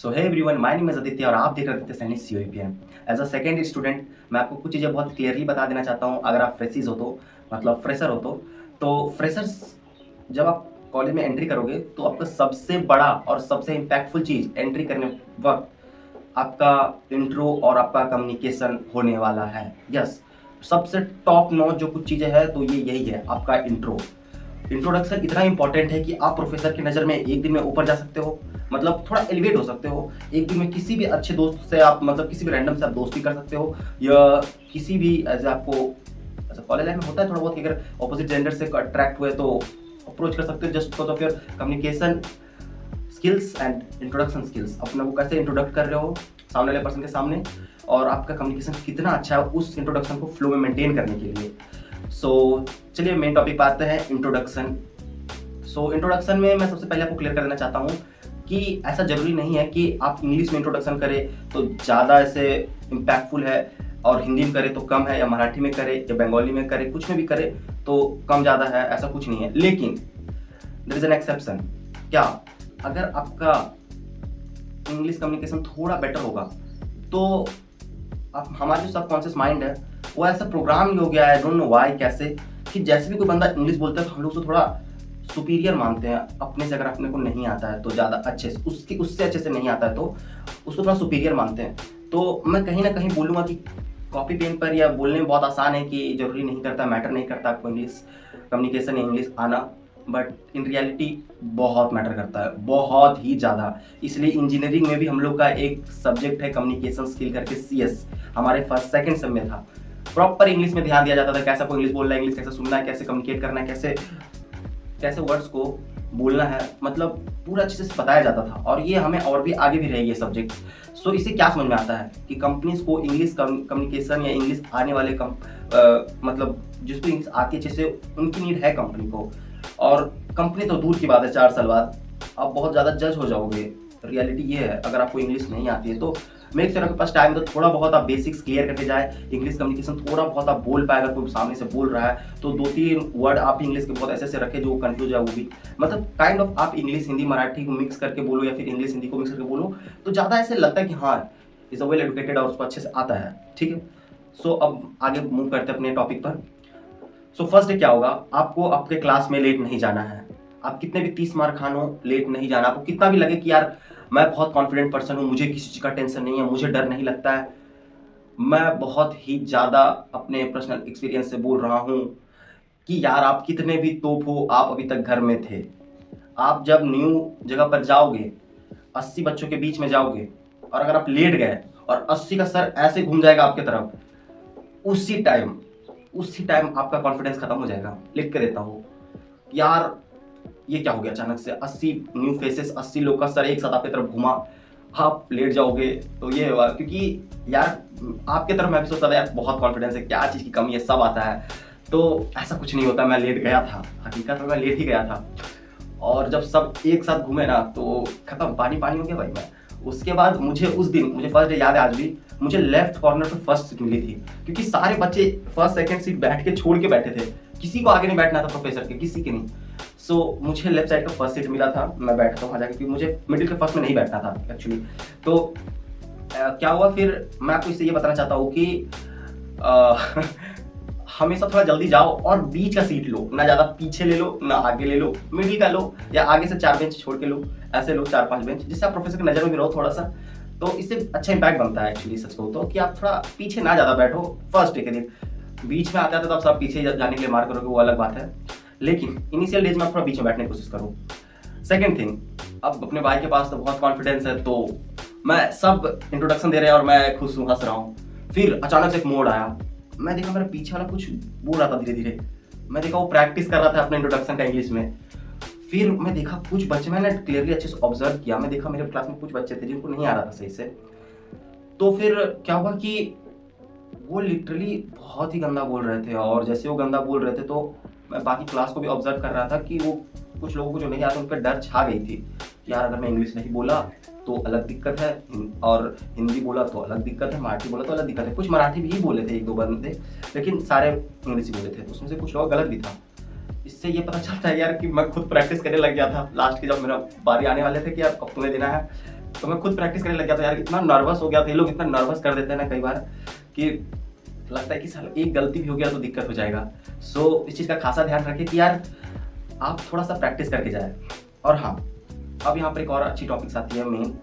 So hey everyone, my name is Aditya और आप देख रहे हैं सैनिक COEPM। As a second year student मैं आपको कुछ चीज़ें बहुत क्लियरली बता देना चाहता हूँ। अगर आप फ्रेशिज हो तो मतलब फ्रेशर हो तो फ्रेशर्स जब आप कॉलेज में एंट्री करोगे तो आपका सबसे बड़ा और सबसे इम्पैक्टफुल चीज़ एंट्री करने वक्त आपका इंट्रो और आपका कम्युनिकेशन होने वाला है। यस, सबसे टॉप नॉच जो कुछ चीज़ें हैं तो ये यही है, आपका इंट्रोडक्शन इतना इंपॉर्टेंट है कि आप प्रोफेसर की नज़र में एक दिन में ऊपर जा सकते हो, मतलब थोड़ा एलिवेट हो सकते हो। एक दिन में किसी भी अच्छे दोस्त से आप मतलब किसी भी रैंडम से आप दोस्ती कर सकते हो, या किसी भी एज आपको ऐसा कॉलेज लाइफ में होता है थोड़ा बहुत कि अगर ऑपोजिट जेंडर से अट्रैक्ट हुए तो अप्रोच कर सकते हो just because of your communication skills and introduction skills. अपने को कैसे इंट्रोडक्ट कर रहे हो सामने वाले पर्सन के सामने, और आपका कम्युनिकेशन कितना अच्छा है उस इंट्रोडक्शन को फ्लो में मेंटेन करने के लिए। चलिए मेन टॉपिक पे आते हैं, इंट्रोडक्शन। इंट्रोडक्शन में मैं सबसे पहले आपको क्लियर कर देना चाहता हूँ कि ऐसा ज़रूरी नहीं है कि आप इंग्लिश में इंट्रोडक्शन करें तो ज़्यादा ऐसे इम्पैक्टफुल है, और हिंदी में करे तो कम है, या मराठी में करे या बंगाली में करे, कुछ में भी करे तो कम ज़्यादा है, ऐसा कुछ नहीं है। लेकिन देयर इज एन एक्सेप्शन। क्या अगर आपका इंग्लिश कम्युनिकेशन थोड़ा बेटर होगा तो आप हमारा जो सबकॉन्शियस माइंड है वो ऐसा प्रोग्राम ही हो गया है, डोंट नो व्हाई कैसे, कि जैसे भी कोई बंदा इंग्लिश बोलता है तो हम लोग उसको थोड़ा सुपीरियर मानते हैं अपने से। अगर अपने को नहीं आता है तो ज़्यादा अच्छे से, उससे अच्छे से नहीं आता है तो उसको थोड़ा सुपीरियर मानते हैं। तो मैं कहीं ना कहीं बोलूँगा कि कॉपी पेन पर या बोलने में बहुत आसान है कि ज़रूरी नहीं करता, मैटर नहीं करता आपको इंग्लिश कम्युनिकेशन या इंग्लिश आना, बट इन रियलिटी बहुत मैटर करता है, बहुत ही ज़्यादा। इसलिए इंजीनियरिंग में भी हम लोग का एक सब्जेक्ट है कम्युनिकेशन स्किल करके, CS हमारे फर्स्ट सेकंड सेम में था। प्रॉपर इंग्लिश में ध्यान दिया जाता था, कैसे आपको इंग्लिश बोलना है, इंग्लिश कैसे सुनना है, कैसे कम्युनिकेट करना है, कैसे कैसे वर्ड्स को बोलना है, मतलब पूरा अच्छे से बताया जाता था। और ये हमें और भी आगे भी रहेगी ये सब्जेक्ट। इससे क्या समझ में आता है कि कंपनीज को इंग्लिश कम्युनिकेशन या इंग्लिश आने वाले मतलब जिसको इंग्लिश आती है अच्छे से, उनकी नीड है कंपनी को। और कंपनी तो दूर की बात है, 4 साल बाद आप बहुत ज़्यादा जज हो जाओगे। रियलिटी ये है, अगर आपको इंग्लिश नहीं आती है तो मेक श्योर आपके पास टाइम तो थोड़ा बहुत आप बेसिक्स क्लियर करके जाए। इंग्लिश कम्युनिकेशन थोड़ा बहुत आप बोल पाए, अगर कोई सामने से बोल रहा है तो 2-3 वर्ड आप इंग्लिश के बहुत ऐसे ऐसे रखे जो कंफ्यूज है वो भी, मतलब काइंड ऑफ आप इंग्लिश हिंदी मराठी को मिक्स करके बोलो, या फिर इंग्लिश हिंदी को मिक्स करके बोलो, तो ज़्यादा ऐसे लगता है कि हाँ इज़ अ वेल एडुकेटेड और उसको अच्छे से आता है। ठीक है, अब आगे मूव करते हैं अपने टॉपिक पर। फर्स्ट डे क्या होगा, आपको आपके क्लास में लेट नहीं जाना है। आप कितने भी 30 मार खानो, लेट नहीं जाना। आपको कितना भी लगे कि यार मैं बहुत कॉन्फिडेंट पर्सन हूँ, मुझे किसी चीज़ का टेंशन नहीं है, मुझे डर नहीं लगता है, मैं बहुत ही ज़्यादा अपने पर्सनल एक्सपीरियंस से बोल रहा हूँ कि यार आप कितने भी तोप हो, आप अभी तक घर में थे। आप जब न्यू जगह पर जाओगे, 80 बच्चों के बीच में जाओगे, और अगर आप लेट गए और 80 का सर ऐसे घूम जाएगा आपके तरफ, उसी टाइम आपका कॉन्फिडेंस खत्म हो जाएगा। लिख के देता हूँ यार ये क्या हो गया, अचानक से 80 न्यू फेसेस, 80 लोग का सर एक साथ आपकी तरफ घुमा, आप लेट जाओगे तो ये हुआ। क्योंकि यार आपके तरफ मैं भी सोचता था यार बहुत कॉन्फिडेंस है, क्या चीज़ की कमी है, सब आता है। तो ऐसा कुछ नहीं होता, मैं लेट गया था, हकीकत में मैं लेट ही गया था। और जब सब एक साथ घूमे ना तो खत्म, पानी पानी हो गया भाई मैं। उसके बाद मुझे उस दिन, मुझे फर्स्ट डे याद है आज भी, मुझे लेफ्ट कॉर्नर पे फर्स्ट सीट मिली थी, क्योंकि सारे बच्चे फर्स्ट सेकंड सीट बैठ के छोड़ के बैठे थे, किसी को आगे नहीं बैठना था प्रोफेसर के, किसी के नहीं। मुझे लेफ्ट साइड का फर्स्ट सीट मिला था, मैं बैठता हूँ वहाँ जाके, क्योंकि मुझे मिडिल के फर्स्ट में नहीं बैठना था एक्चुअली। तो क्या हुआ फिर, मैं आपको इससे ये बताना चाहता हूँ कि हमेशा थोड़ा जल्दी जाओ और बीच का सीट लो, ना ज़्यादा पीछे ले लो ना आगे ले लो, मिडिल का लो, या आगे से 4 बेंच छोड़ के लो, ऐसे लो 4-5 बेंच, जिससे आप प्रोफेसर की नज़र में भी रहो थोड़ा सा। तो इससे अच्छा इंपैक्ट बनता है एक्चुअली, सच कहूँ तो, कि आप थोड़ा पीछे ना ज़्यादा बैठो फर्स्ट डे के दिन। बीच में आते आते तो आप सब पीछे जाने के लिए मार करोगे, वो अलग बात है, लेकिन इनिशियल डेज में आप थोड़ा बीच में बैठने की कोशिश करो। सेकेंड थिंग, अब अपने भाई के पास तो बहुत कॉन्फिडेंस है, तो मैं सब इंट्रोडक्शन दे रहे हैं और मैं खुश हूँ, हंस रहा हूँ। फिर अचानक से एक मोड़ आया, मैं देखा मेरा पीछे वाला कुछ बोल रहा था धीरे धीरे, मैं देखा वो प्रैक्टिस कर रहा था अपने इंट्रोडक्शन का इंग्लिश में। फिर मैं देखा कुछ बच्चे, मैंने क्लियरली अच्छे से ऑब्जर्व किया, मैं देखा मेरे क्लास में कुछ बच्चे थे जिनको नहीं आ रहा था सही से। तो फिर क्या हुआ कि वो लिटरली बहुत ही गंदा बोल रहे थे, और जैसे वो गंदा बोल रहे थे तो मैं बाकी क्लास को भी ऑब्जर्व कर रहा था कि वो कुछ लोगों को जो नहीं आता उन पर डर छा गई थी कि यार अगर मैं इंग्लिश नहीं बोला तो अलग दिक्कत है, और हिंदी बोला तो अलग दिक्कत है, मराठी बोला तो अलग दिक्कत है। कुछ मराठी भी बोले थे 1-2 बंदे, लेकिन सारे इंग्लिश ही बोले थे, उसमें से कुछ लोग गलत भी था। इससे ये पता चलता है यार कि मैं खुद प्रैक्टिस करने लग गया था लास्ट के, जब मेरा बारी आने वाले थे कि यार अब तुम्हें देना है तो मैं खुद प्रैक्टिस करने लग गया था यार, इतना नर्वस हो गया था। ये लोग इतना नर्वस कर देते हैं ना कई बार कि लगता है कि साला एक गलती भी हो गया तो दिक्कत हो जाएगा। सो इस चीज़ का खासा ध्यान रखें कि यार आप थोड़ा सा प्रैक्टिस करके जाए। और हाँ, अब यहाँ पर एक और अच्छी टॉपिक्स आती है मेन।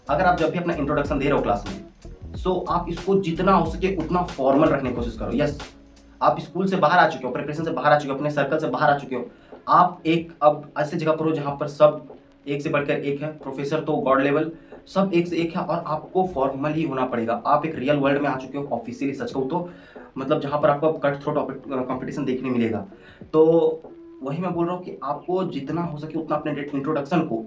अगर आप जब भी अपना इंट्रोडक्शन दे रहे हो क्लास में, सो आप इसको जितना हो सके उतना फॉर्मल रखने की कोशिश करो। यस, आप स्कूल से बाहर आ चुके हो, प्रिपरेशन से बाहर आ चुके हो, अपने सर्कल से बाहर आ चुके हो, आप एक अब ऐसे जगह पर हो जहाँ पर सब एक से बढ़कर एक है, प्रोफेसर तो गॉड लेवल, सब एक से एक है, और आपको फॉर्मल ही होना पड़ेगा। आप एक रियल वर्ल्ड में आ चुके हो ऑफिशियली, सच कहूँ तो मतलब जहाँ पर आपको कट थ्रोट कॉम्पिटिशन देखने मिलेगा। तो वही मैं बोल रहा हूँ कि आपको जितना हो सके उतना अपने इंट्रोडक्शन को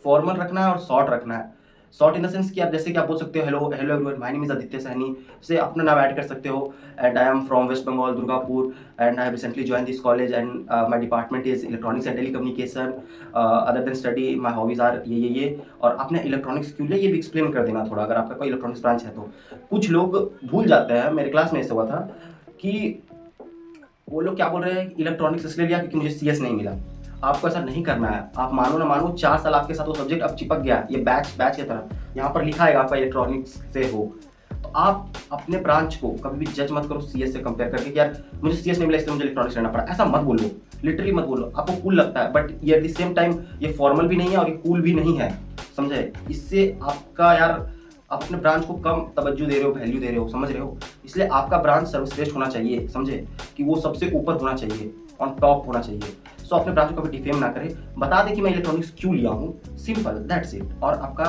फॉर्मल रखना है और शॉर्ट रखना है। शॉर्ट इन द सेंस कि आप जैसे कि आप बोल सकते हो hello hello everyone, my name is Aditya Sahni, से अपना नाम ऐड कर सकते हो, and I am from west Bengal Durgapur, and I have recently join this college, and my department is electronics and telecommunication, other than study my hobbies are ये, और आपने electronics क्यों लिया ये भी एक्सप्लेन कर देना थोड़ा, अगर आपका कोई इलेक्ट्रॉनिक्स ब्रांच है तो। कुछ लोग भूल जाते हैं, मेरे क्लास में ऐसा हुआ था कि वो लोग क्या बोल रहे हैं इलेक्ट्रॉनिक्स इसलिए लिया क्योंकि मुझे सीएस नहीं मिला। आपको ऐसा नहीं करना है। आप मानो ना मानो 4 साल आपके साथ वो सब्जेक्ट अब चिपक गया, ये बैच की तरह यहाँ पर लिखा है आपका इलेक्ट्रॉनिक्स से हो, तो आप अपने ब्रांच को कभी भी जज मत करो सीएस से कंपेयर करके कि यार मुझे सीएस नहीं मिला इसलिए मुझे इलेक्ट्रॉनिक्स लेना पड़ा। ऐसा मत बोलो, लिटरली मत बोलो। आपको कूल लगता है बट ये एट द सेम टाइम ये फॉर्मल भी नहीं है और ये कूल भी नहीं है, समझे। इससे आपका यार आप अपने ब्रांच को कम तवज्जो दे रहे हो, वैल्यू दे रहे हो, समझ रहे हो। इसलिए आपका ब्रांच सर्वश्रेष्ठ होना चाहिए, समझे, कि वो सबसे ऊपर होना चाहिए, ऑन टॉप होना चाहिए। सो अपने ब्रांच को कभी डिफेम ना करें, बता दे कि मैं इलेक्ट्रॉनिक्स क्यों लिया हूँ, सिंपल, दैट्स इट, और आपका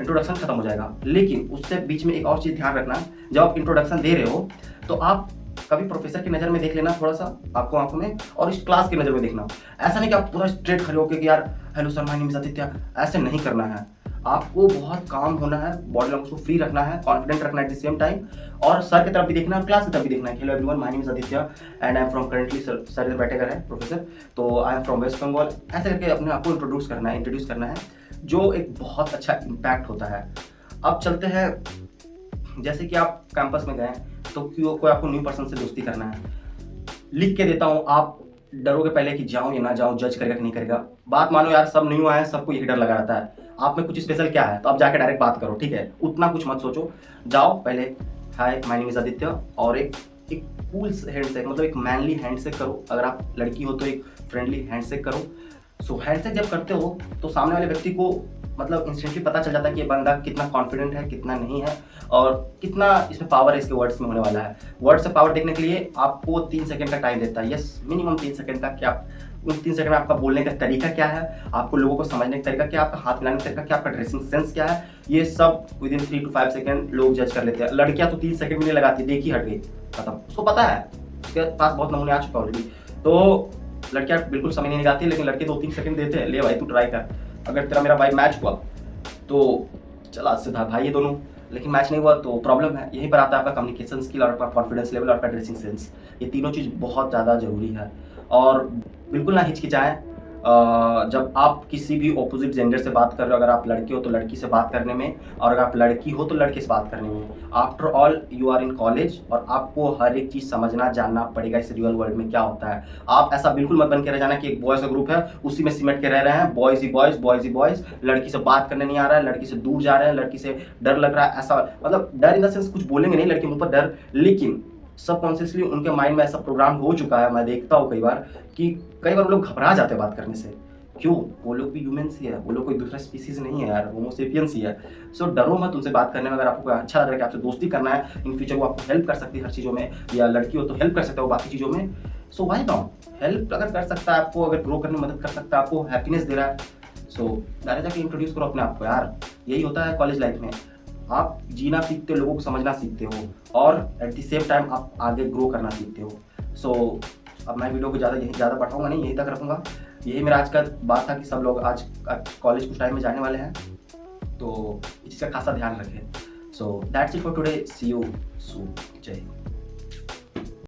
इंट्रोडक्शन खत्म हो जाएगा। लेकिन उससे बीच में एक और चीज़ ध्यान रखना, जब आप इंट्रोडक्शन दे रहे हो तो आप कभी प्रोफेसर की नज़र में देख लेना थोड़ा सा आपको आंखों में, और इस क्लास की नज़र में देखना। ऐसा नहीं कि आप पूरा स्ट्रेट खड़े होकर कि यार hello sir my name is Aditya, ऐसे नहीं करना है। आपको बहुत काम होना है, बॉडी लैंग्वेज को फ्री रखना है, कॉन्फिडेंट रखना है एट द सेम टाइम, और सर की तरफ भी देखना है, क्लास की तरफ भी देखना है। Hello everyone, my name is Aditya and I am from currently, sir इधर बैठे है प्रोफेसर, तो I am from west Bengal, ऐसे करके अपने आप को इंट्रोड्यूस करना है, जो एक बहुत अच्छा इम्पैक्ट होता है। अब चलते हैं, जैसे कि आप कैंपस में गए तो क्यों कोई आपको न्यू पर्सन से दोस्ती करना है, लिख के देता हूँ, आप डरोगे पहले कि जाऊँ या ना जाऊँ, जज करेगा कि नहीं करेगा। बात मानो यार, सब न्यू आए हैं, सबको यही डर लगा रहता है, आप में कुछ स्पेशल क्या है, तो आप जाके डायरेक्ट बात करो, ठीक है, उतना कुछ मत सोचो। जाओ पहले hi my name is Aditya, और एक कूल हैंडशेक, मतलब एक मैनली हैंडशेक करो। अगर आप लड़की हो तो एक फ्रेंडली हैंडशेक करो। सो हैंडशेक जब करते हो तो सामने वाले व्यक्ति को मतलब इंस्टेंटली पता चल जाता है कि ये बंदा कितना कॉन्फिडेंट है, कितना नहीं है, और कितना इसमें पावर है इसके वर्ड्स में होने वाला है। वर्ड से पावर देखने के लिए आपको 3 सेकंड का टाइम देता है, यस, मिनिमम 3 सेकंड का। क्या उन 3 सेकंड में आपका बोलने का तरीका क्या है, आपको लोगों को समझने का तरीका क्या है, आपका हाथ मिलाने का तरीका क्या, आपका ड्रेसिंग सेंस क्या है, ये सब विद इन 3 to 5 सेकंड लोग जज कर लेते हैं। लड़कियां तो 3 सेकंड भी नहीं लगाती, देखी हट गई, खत्म, उसको पता है, उसके पास बहुत नमूने आ चुका ऑलरेडी। तो लड़कियां बिल्कुल समय नहीं लगाती, लेकिन लड़के 2-3 सेकंड देते हैं, ले भाई तू ट्राई कर, अगर तेरा मेरा भाई मैच हुआ तो चला सीधा भाई ये दोनों, लेकिन मैच नहीं हुआ तो प्रॉब्लम है। यहीं पर आता है आपका कम्युनिकेशन स्किल और आपका कॉन्फिडेंस लेवल और आपका ड्रेसिंग सेंस, ये तीनों चीज़ बहुत ज़्यादा जरूरी है। और बिल्कुल ना हिचकिचाएं जब आप किसी भी ऑपोजिट जेंडर से बात कर रहे हो। अगर आप लड़के हो तो लड़की से बात करने में, और अगर आप लड़की हो तो लड़के से बात करने में। After all you are in college, और आपको हर एक चीज़ समझना जानना पड़ेगा इस रियल वर्ल्ड में क्या होता है। आप ऐसा बिल्कुल मत बन के रह जाना कि एक बॉयज़ का ग्रुप है उसी में सिमट के रह रहे हैं, बॉयज़ ही बॉयज़, बॉयज़ ही बॉयज़, लड़की से बात करने नहीं आ रहा है, लड़की से दूर जा रहे हैं, लड़की से डर लग रहा है। ऐसा मतलब डर इन द सेंस कुछ बोलेंगे नहीं लड़की मुँह पर डर, लेकिन सबकॉन्शियसली उनके माइंड में ऐसा प्रोग्राम हो चुका है, मैं देखता हूँ कई बार कि कई बार वो लोग घबरा जाते हैं बात करने से। क्यों? वो लोग भी ह्यूमंस ही है, वो लोग कोई दूसरा स्पीसीज नहीं है यार, होमो सेपियंस ही है। सो डरो मत उनसे बात करने में। अगर आपको अच्छा लग रहा है कि आपसे दोस्ती करना है, इन फ्यूचर वो आपको हेल्प कर सकती है हर चीज़ों में, या लड़की हो तो हेल्प कर सकता है वो बाकी चीज़ों में, सो व्हाई नॉट। हेल्प अगर कर सकता है आपको, अगर ग्रो करने में मदद कर सकता है, आपको हैप्पीनेस दे रहा है, सो डायरेक्ट जाके इंट्रोड्यूस करो अपने आप को यार। यही होता है कॉलेज लाइफ में, आप जीना सीखते हो, लोगों को समझना सीखते हो, और एट द सेम टाइम आप आगे ग्रो करना सीखते हो। सो अब मैं वीडियो को ज़्यादा बढ़ाऊंगा नहीं, यहीं तक रखूँगा। यही मेरा आज का बात था कि सब लोग आज कॉलेज कुछ टाइम में जाने वाले हैं, तो इस चीज़ का खासा ध्यान रखें। So that's it for today, see you soon, जय हिंद।